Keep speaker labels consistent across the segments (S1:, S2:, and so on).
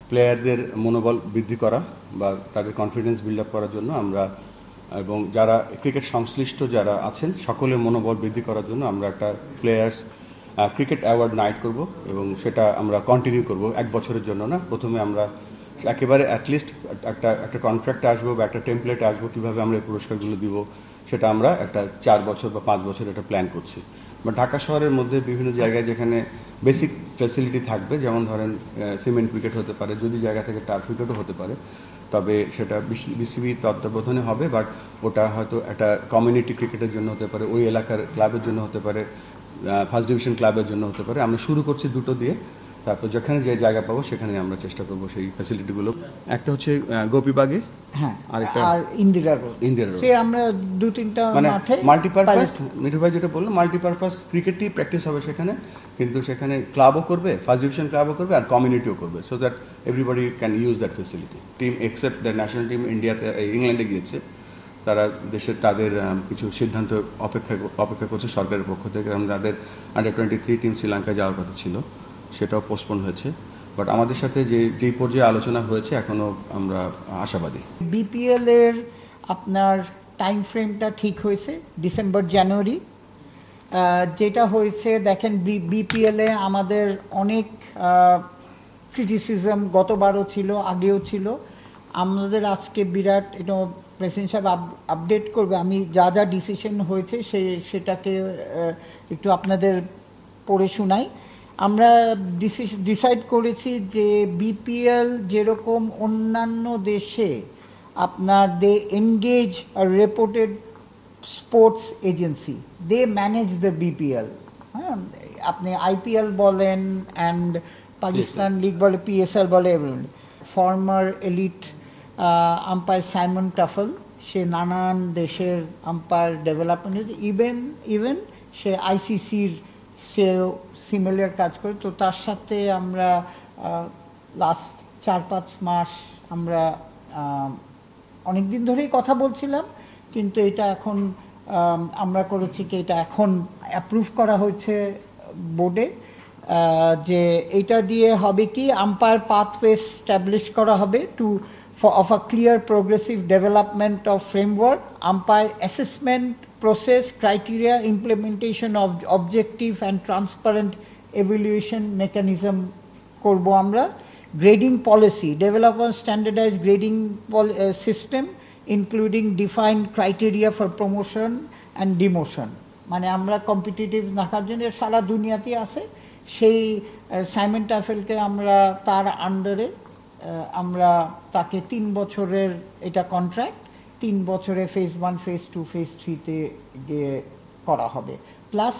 S1: প্লেয়ারদের মনোবল বৃদ্ধি করা বা তাদের কনফিডেন্স বিল্ড আপ করার জন্য আমরা এবং যারা ক্রিকেট সংশ্লিষ্ট যারা আছেন সকলের মনোবল বৃদ্ধি করার জন্য আমরা একটা প্লেয়ার্স ক্রিকেট অ্যাওয়ার্ড নাইট করব এবং সেটা আমরা কন্টিনিউ করব 1 বছরের জন্য না। প্রথমে আমরা একেবারে অ্যাটলিস্ট একটা কন্ট্রাক্টে আসবো বা একটা টেমপ্লেটে আসবো কীভাবে আমরা এই পুরস্কারগুলো দিব সেটা আমরা একটা 4 বছর বা 5 বছর একটা প্ল্যান করছি। বা ঢাকা শহরের মধ্যে বিভিন্ন জায়গায় যেখানে বেসিক ফ্যাসিলিটি থাকবে, যেমন ধরেন সিমেন্ট উইকেট হতে পারে, যদি জায়গা থেকে টার্ফ উইকেটও হতে পারে, তবে সেটা বিসিবি তত্ত্বাবধানে হবে। বাট ওটা হয়তো একটা কমিউনিটি ক্রিকেটের জন্য হতে পারে, ওই এলাকার ক্লাবের জন্য হতে পারে, ফার্স্ট ডিভিশন ক্লাবের জন্য হতে পারে। আমরা শুরু করছি দুটো দিয়ে, তারপর যেখানে যে জায়গা পাবো সেখানে আমরা চেষ্টা করবো সেই ফ্যাসিলিটিগুলো। একটা হচ্ছে গোপীবাগে,
S2: হ্যাঁ, আর ইন্দিরা রোড সে আমরা 2-3টা
S1: মানে
S2: মাঠে
S1: মাল্টিপারপাস, মিঠু ভাই যেটা বললো মাল্টিপারপাস ক্রিকেটই প্র্যাকটিস হবে সেখানে, কিন্তু সেখানে ক্লাবও করবে, ফার্স্ট ডিভিশন ক্লাবও করবে আর কমিউনিটিও করবে, so that everybody can use that facility. Team except the national team ইন্ডিয়াতে ইংল্যান্ডে গিয়েছে, তারা দেশের তাদের কিছু সিদ্ধান্ত অপেক্ষা করছে সরকারের পক্ষ থেকে। এবং তাদের আন্ডার-23 টিম শ্রীলঙ্কায় যাওয়ার কথা ছিল, সেটাও পোস্টপোন হয়েছে। বাট আমাদের সাথে যেই পর্যায়ে আলোচনা হয়েছে এখনও আমরা আশাবাদী।
S2: বিপিএল এর আপনার টাইম ফ্রেমটা ঠিক হয়েছে ডিসেম্বর জানুয়ারি। যেটা হয়েছে দেখেন, বিপিএলে আমাদের অনেক ক্রিটিসিজম গতবারও ছিল, আগেও ছিল। আমাদের আজকে বিরাট এটা প্রেসিডেন্ট সাহেব আপডেট করবে, আমি যা যা ডিসিশন হয়েছে সেটাকে একটু আপনাদের পড়ে শোনাই। আমরা ডিসাইড করেছি যে বিপিএল যেরকম অন্যান্য দেশে আপনার they engage reputed sports agency, they manage the BPL. হ্যাঁ, আপনি আইপিএল বলেন অ্যান্ড পাকিস্তান লিগ বলে, পিএসএল বলে, former elite umpire Simon Taufel, সে নানান দেশের আম্পায়ার ডেভেলপমেন্ট, ইভেন সে আইসিসির সেও সিমিলার কাজ করে। তো তার সাথে আমরা লাস্ট 4-5 মাস আমরা অনেক দিন ধরেই কথা বলছিলাম, কিন্তু এটা এখন আমরা করেছি কি এটা এখন অ্যাপ্রুভ করা হয়েছে বোর্ডে, যে এটা দিয়ে হবে কি আম্পায়ার পাথওয়ে স্ট্যাবলিশ করা হবে of a clear progressive development of framework, umpire assessment process, criteria, implementation of objective and transparent evaluation mechanism korbo amra, grading policy, develop a standardized grading system including defined criteria for promotion and demotion. মানে আমরা competitive রাখার জন্য সারা দুনিয়াতে আছে, সেই Simon টাফেলকে আমরা তার আন্ডারে আমরা তাকে 3 বছরের এটা কন্ট্রাক্ট, 3 বছরে ফেজ 1, ফেজ 2, ফেজ 3-তে গিয়ে করা হবে। প্লাস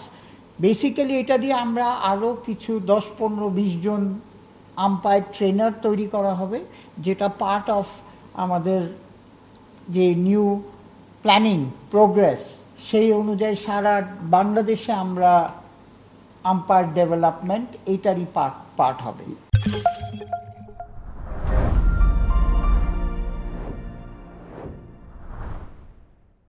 S2: বেসিক্যালি এটা দিয়ে আমরা আরও কিছু 10-15-20 জন আম্পায়ার ট্রেনার তৈরি করা হবে, যেটা পার্ট অফ আমাদের যে নিউ প্ল্যানিং প্রোগ্রেস, সেই অনুযায়ী সারা বাংলাদেশে আমরা আম্পায়ার ডেভেলপমেন্ট এইটারই পার্ট হবে।